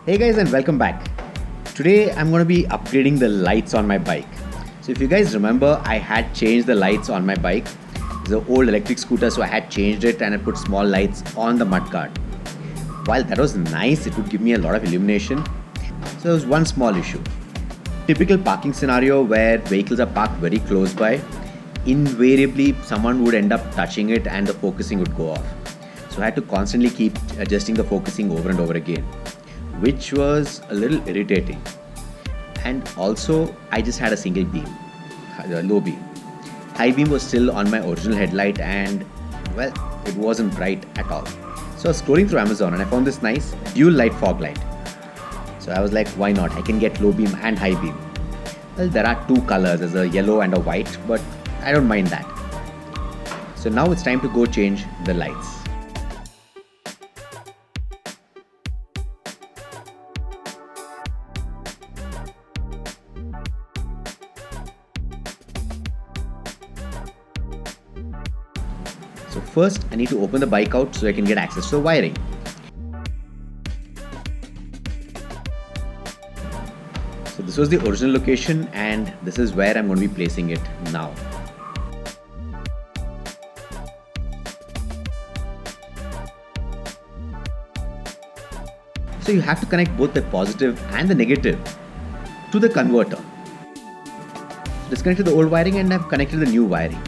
Hey guys, and welcome back. Today I'm going to be upgrading the lights on my bike. So if you guys remember, I had changed the lights on my bike. It's an old electric scooter, so I had changed it and I put small lights on the mudguard. While that was nice, it would give me a lot of illumination. So there was one small issue. Typical parking scenario where vehicles are parked very close by, invariably someone would end up touching it and the focusing would go off. So I had to constantly keep adjusting the focusing over and over again, which was a little irritating. And also, I just had a single beam, low beam. High beam was still on my original headlight and, well, it wasn't bright at all. So I was scrolling through Amazon and I found this nice dual light fog light. So I was like, why not? I can get low beam and high beam. Well, there are two colors, there's a yellow and a white, but I don't mind that. So now it's time to go change the lights. So first I need to open the bike out so I can get access to the wiring. So this was the original location and this is where I'm going to be placing it now. So you have to connect both the positive and the negative to the converter. So disconnected the old wiring and I've connected the new wiring.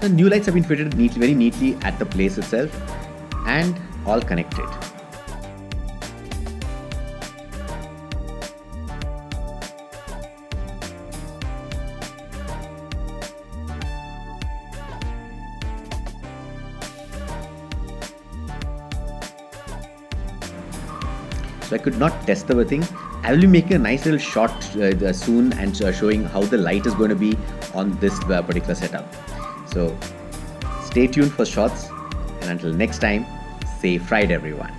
So the new lights have been fitted very neatly at the place itself and all connected. So I could not test the thing. I will be making a nice little shot soon and showing how the light is going to be on this particular setup. So stay tuned for shots, and until next time, safe ride everyone.